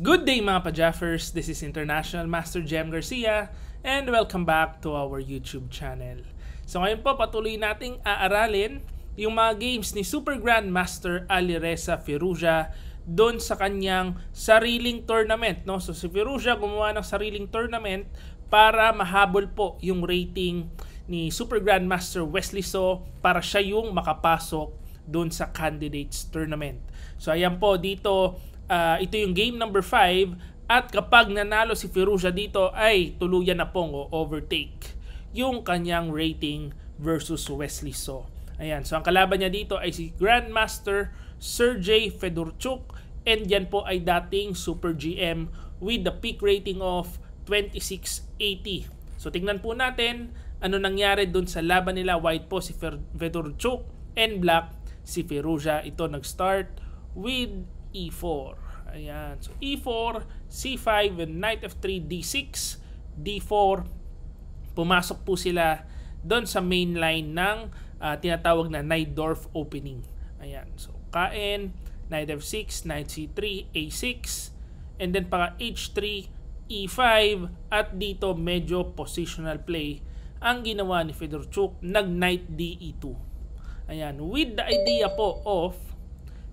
Good day mga pa-Jaffers, this is International Master Jem Garcia and welcome back to our YouTube channel. So ngayon po patuloy nating aaralin yung mga games ni Super Grandmaster Alireza Firouzja doon sa kanyang sariling tournament. No? So si Firouzja gumawa ng sariling tournament para mahabol po yung rating ni Super Grandmaster Wesley So para siya yung makapasok doon sa candidates tournament. So ayan po dito. Ito yung game number 5 at kapag nanalo si Firouzja dito ay tuluyan na pong overtake yung kanyang rating versus Wesley So. Ayan, so ang kalaban niya dito ay si Grandmaster Sergey Fedorchuk and yan po ay dating Super GM with the peak rating of 2680. So tingnan po natin ano nangyari dun sa laban nila. White po si Fedorchuk and black si Firouzja. Ito nag-start with E4. Ayan. So E4, C5, and Knight F3, D6, D4. Pumasok po sila doon sa main line ng tinatawag na Najdorf opening. Ayan. So KN, Knight F6, Knight C3, A6, and then para H3, E5, at dito medyo positional play ang ginawa ni Fedorchuk, nag-Knight D E2. Ayan. With the idea po of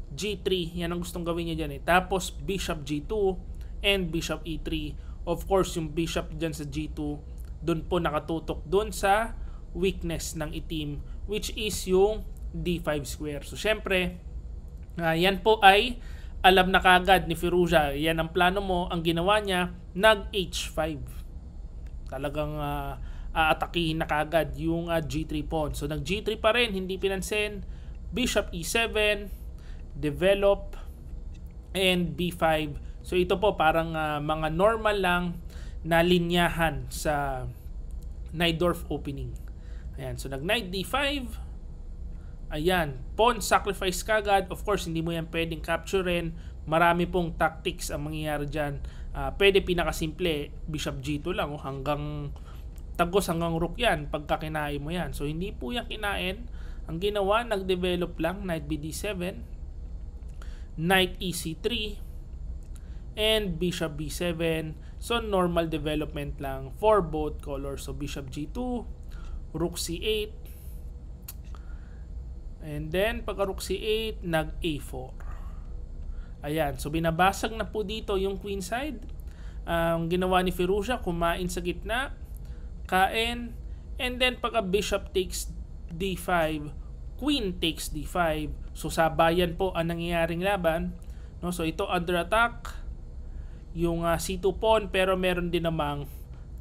G3, yan ang gustong gawin niya dyan eh. Tapos Bishop G2 and Bishop E3. Of course, yung Bishop dyan sa G2, doon po nakatutok doon sa weakness ng itim, which is yung D5 square. So, syempre, yan po ay alam na kagad ni Firouzja. Yan ang plano mo. Ang ginawa niya, nag-H5. Talagang aatakihin na kagad yung G3 pawn. So, nag-G3 pa rin, hindi pinansin. Bishop E7, develop, and B5. So ito po parang mga normal lang na linyahan sa Najdorf opening. Ayan, so nag-Knight D5. Ayan, pawn sacrifice kagad. Of course, hindi mo yan pwedeng capturein. Marami pong tactics ang mangyayari dyan. Pwede pinakasimple, Bishop G2 lang. Hanggang tagos, hanggang rook yan pagka kinain mo yan. So hindi po yan kinain. Ang ginawa, nag-develop lang, Knight BD7, Knight EC3, and Bishop B7. So normal development lang for both colors. So Bishop G2, Rook C8, and then pagka Rook C8, nag A4. Ayan, so binabasag na po dito yung queen side. Ang ginawa ni Firouzja, kumain sa gitna, kain, and then pagka Bishop takes D5, Queen takes D5. So sabayan po ang nangyayaring laban. No? So ito under attack yung C2 pawn, pero meron din namang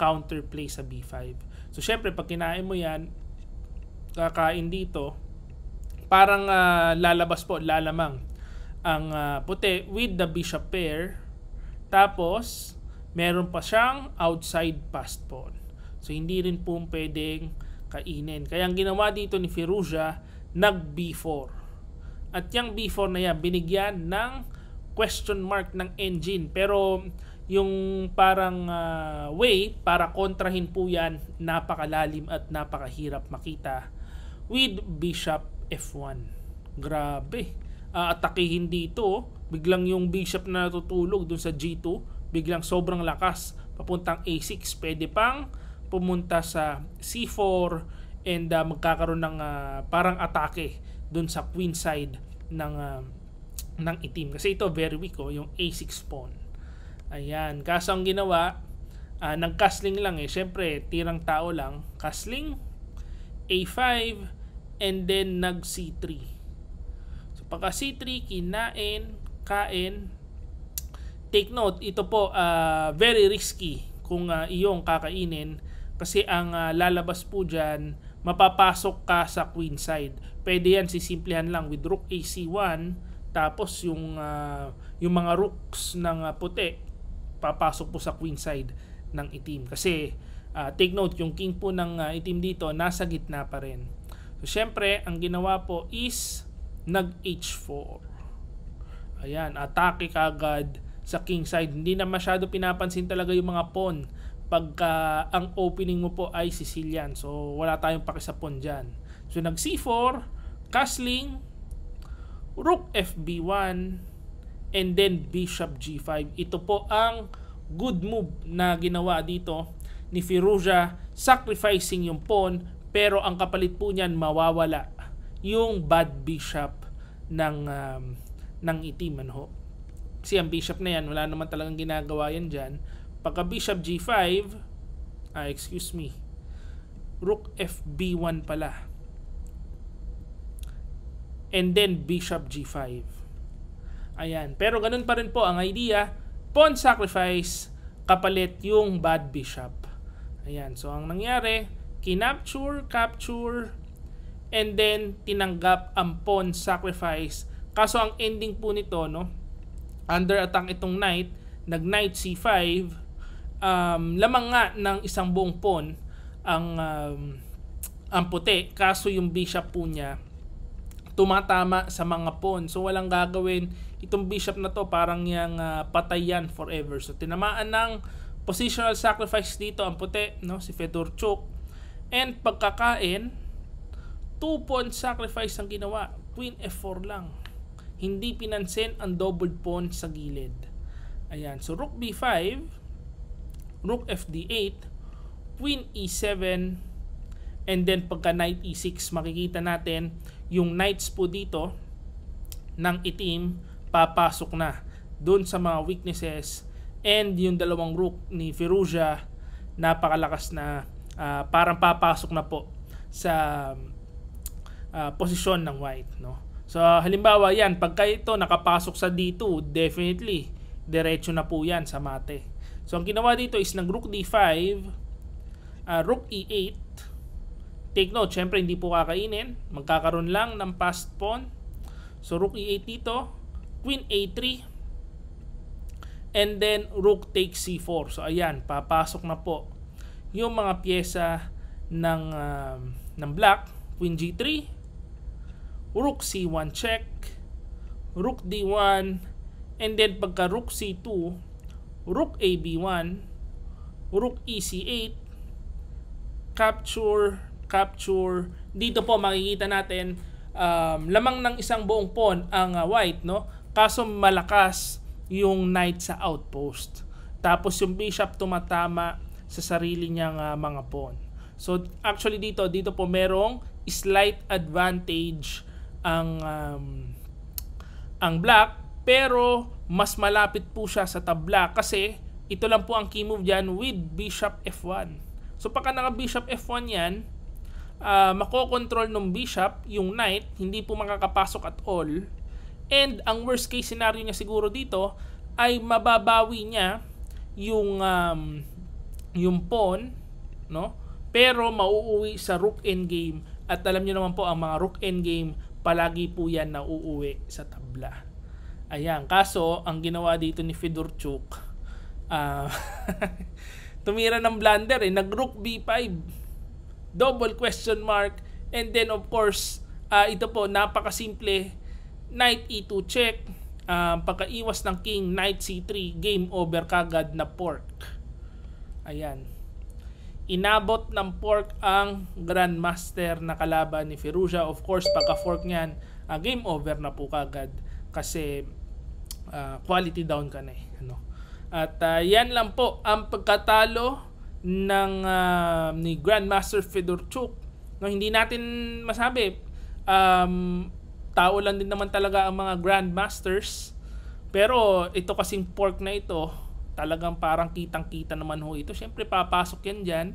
counterplay sa B5. So syempre pag kinain mo yan, kakain dito, parang lalabas po, lalamang ang puti with the bishop pair. Tapos meron pa siyang outside passed pawn. So hindi rin po pwedeng kainin. Kaya ang ginawa dito ni Firouzja, nag B4. At yung B4 na yan, binigyan ng question mark ng engine. Pero yung parang way para kontrahin po yan, napakalalim at napakahirap makita with Bishop F1. Grabe. Atakihin dito, biglang yung Bishop na natutulog dun sa G2, biglang sobrang lakas. Papuntang A6, pwede pang pumunta sa C4 and magkakaroon ng parang atake dun sa queen side ng itim. Kasi ito very weak yung A6 pawn. Ayan. Kaso ang ginawa, nag-castling lang eh. Siyempre, tirang tao lang. Castling, A5, and then nag-C3. So pagka C3, kinain, kain. Take note, ito po very risky kung iyong kakainin. Kasi ang lalabas po dyan, mapapasok ka sa queen side. Pwede yan sisimplihan lang with rook AC1, tapos yung mga rooks ng puti papasok po sa queen side ng itim. Kasi take note, yung king po ng itim dito nasa gitna pa rin. So syempre ang ginawa po is nag H4. Ayan, atake kagad sa king side. Hindi na masyado pinapansin talaga yung mga pawn pagka ang opening mo po ay Sicilian. So wala tayong pakisapon dyan. So nag C4, castling, Rook FB1, and then bishop g5. Ito po ang good move na ginawa dito ni Firouzja, sacrificing yung pawn, pero ang kapalit po niyan mawawala yung bad bishop ng itim, ano. Kasi ang bishop na yan, wala naman talagang ginagawa yan dyan. Pagka bishop g5, rook fb1 pala, and then bishop g5. Ayan, pero ganun pa rin po ang idea, pawn sacrifice, kapalit yung bad bishop. Ayan, so ang nangyari, kinapture, capture, and then tinanggap ang pawn sacrifice. Kaso ang ending po nito, no, under attack itong knight, nag knight c5, lamang nga ng isang buong pawn ang puti, kaso yung bishop po niya tumatama sa mga pawn. So walang gagawin itong bishop na to, parang yang patay yan forever. So tinamaan ng positional sacrifice dito ang puti, no, si Fedorchuk. And pagkakain, 2 pawn sacrifice ang ginawa. Queen f4 lang. Hindi pinansin ang doubled pawn sa gilid. Ayan, so rook b5, rook fd8, queen e7, and then pagka knight e6, makikita natin yung knights po dito ng itim papasok na doon sa mga weaknesses, and yung dalawang rook ni Firouzja napakalakas na, parang papasok na po sa posisyon ng white, no. So halimbawa yan, pagka ito nakapasok sa d2, definitely diretso na po yan sa mate. So ang ginawa dito is nag rook d5, rook e8. Take note, syempre hindi po kakainin, magkakaroon lang ng passed pawn. So rook e8 dito, queen a3, and then rook takes c4. So ayan, papasok na po yung mga pyesa ng black. Queen g3, rook c1 check, rook d1, and then pagka rook c2, rook ab1, rook ec8, capture, capture. Dito po makikita natin lamang ng isang buong pawn ang white, no, kaso malakas yung knight sa outpost, tapos yung bishop tumatama sa sarili niyang mga pawn. So actually dito po merong slight advantage ang black, pero mas malapit po siya sa tabla kasi ito lang po ang key move dyan with bishop f1. So pagka naka bishop f1 yan, makokontrol ng bishop yung knight, hindi po makakapasok at all. And ang worst case scenario niya siguro dito ay mababawi niya yung pawn, no? Pero mauuwi sa rook endgame, at alam niyo naman po ang mga rook endgame palagi po yan na uuwi sa tabla. Ayan, kaso ang ginawa dito ni Fedorchuk, tumira ng blunder, nag rook b5, double question mark, and then of course ito po napakasimple, knight e2 check, pagkaiwas ng king, knight c3, game over kagad na pork. Ayan, inabot ng pork ang grandmaster na kalaban ni Firouzja. Of course pagka fork niyan, game over na po kagad kasi quality down ka na ano. At yan lang po ang pagkatalo ng ni Grandmaster Fedorchuk, no. Hindi natin masabi, tao lang din naman talaga ang mga Grandmasters, pero ito kasing pork na ito talagang parang kitang-kita naman ho ito. Siyempre papasok yan dyan,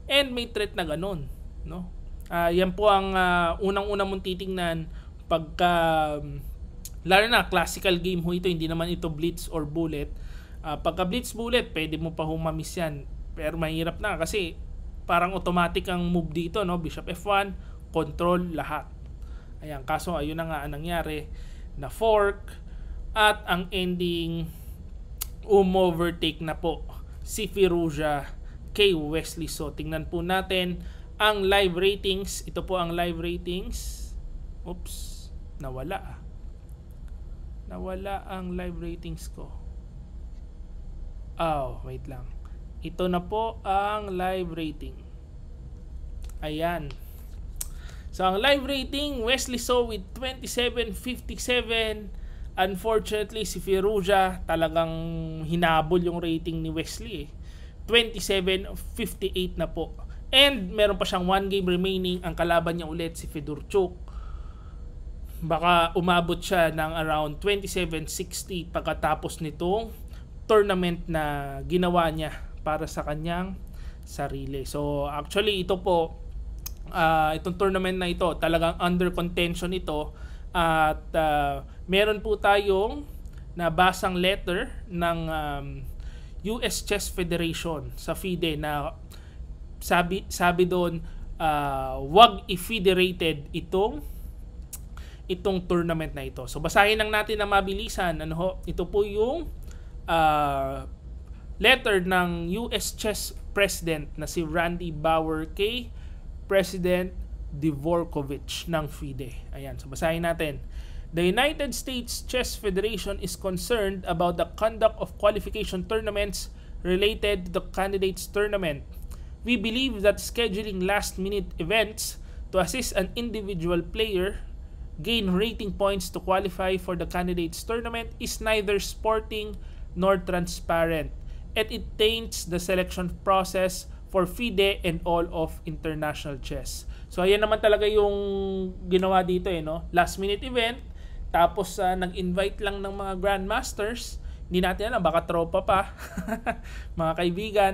and may threat na ganun, no. Yan po ang unang-una mong titingnan pagka lalo na classical game ho ito, hindi naman ito blitz or bullet. Pagka blitz bullet, pwede mo pa humamiss yan, pero mahirap na kasi parang automatic ang move dito, no. Bishop f1, control lahat. Ayan, kaso ayun na nga ang nangyari, na fork, at ang ending overtake na po si Firouzja kay Wesley. So tingnan po natin ang live ratings. Ito po ang live ratings. Oops, nawala ang live ratings ko. Wait lang. Ito na po ang live rating. Ayan. So ang live rating, Wesley So with 27.57, Unfortunately, si Firouzja talagang hinabol yung rating ni Wesley. 27-58 na po. And meron pa siyang 1 game remaining. Ang kalaban niya ulit si Fedorchuk. Baka umabot siya ng around 27-60 pagkatapos nitong tournament na ginawa niya para sa kanyang sarili. So actually ito po, itong tournament na ito talagang under contention ito. At meron po tayong nabasang letter ng US Chess Federation sa FIDE na sabi doon wag i-federated itong tournament na ito. So basahin lang natin na mabilisan. Ito po yung letter ng US Chess President na si Randy Bauer kay President Dvorkovich ng FIDE. Ayan, so basahin natin. The United States Chess Federation is concerned about the conduct of qualification tournaments related to the candidates tournament. We believe that scheduling last-minute events to assist an individual player gain rating points to qualify for the candidates tournament is neither sporting nor transparent, and it taints the selection process for FIDE and all of international chess. So ayan naman talaga yung ginawa dito last minute event, tapos nag-invite lang ng mga grandmasters. Hindi natin alam, baka tropa pa. Mga kaibigan,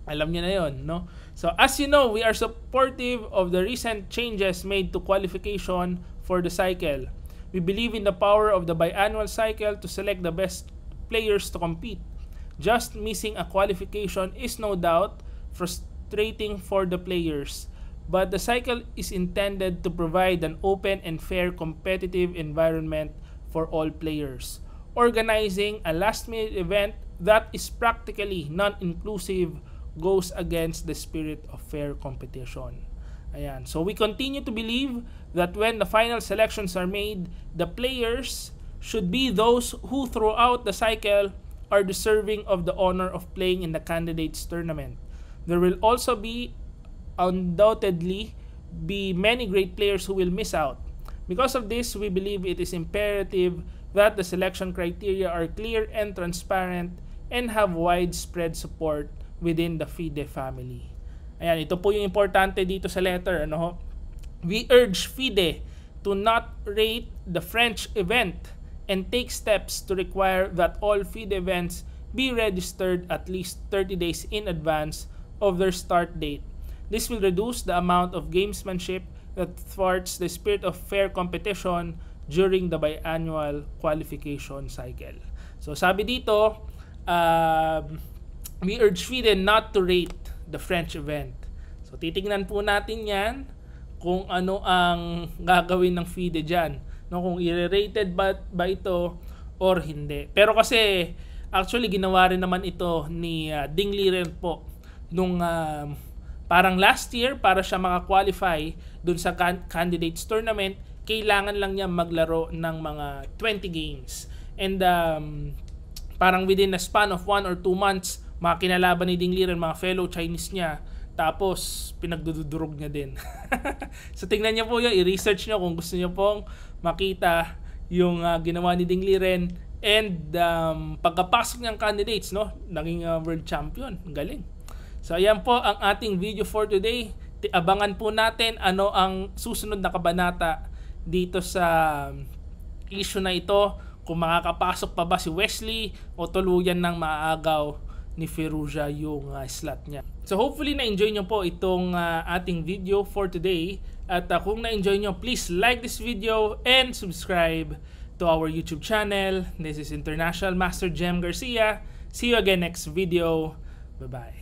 alam niyo na yon, no? So as you know, we are supportive of the recent changes made to qualification for the cycle. We believe in the power of the biannual cycle to select the best players to compete. Just missing a qualification is no doubt frustrating for the players, but the cycle is intended to provide an open and fair competitive environment for all players. Organizing a last-minute event that is practically non-inclusive goes against the spirit of fair competition. Ayan. So we continue to believe that when the final selections are made, the players should be those who throughout the cycle are deserving of the honor of playing in the candidates tournament. There will also undoubtedly be many great players who will miss out. Because of this, we believe it is imperative that the selection criteria are clear and transparent and have widespread support within the FIDE family. Ayan, ito po yung importante dito sa letter. We urge FIDE to not rate the French event and take steps to require that all FIDE events be registered at least 30 days in advance of their start date. This will reduce the amount of gamesmanship that thwarts the spirit of fair competition during the biannual qualification cycle. So sabi dito, we urge FIDE not to rate the French event. So titingnan po natin yan kung ano ang gagawin ng FIDE dyan. Kung i-rated ba ito or hindi. Pero kasi actually ginawa rin naman ito ni Ding Liren po nung parang last year para siya maka-qualify dun sa candidates tournament. Kailangan lang niya maglaro ng mga 20 games. And parang within a span of 1 or 2 months, mga kinalaban ni Ding Liren, mga fellow Chinese niya, tapos pinagdudurog niya din. So tingnan niyo po yun, i-research niyo kung gusto niyo pong makita yung ginawa ni Ding Liren. And pagkapasok niyang candidates, naging world champion. Galing. So ayan po ang ating video for today. Abangan po natin ano ang susunod na kabanata dito sa issue na ito. Kung makakapasok pa ba si Wesley o tuluyan ng maagaw ni Firouzja yung slot niya. So hopefully na-enjoy nyo po itong ating video for today. At kung na-enjoy nyo, please like this video and subscribe to our YouTube channel. This is International Master Jem Garcia. See you again next video. Bye-bye.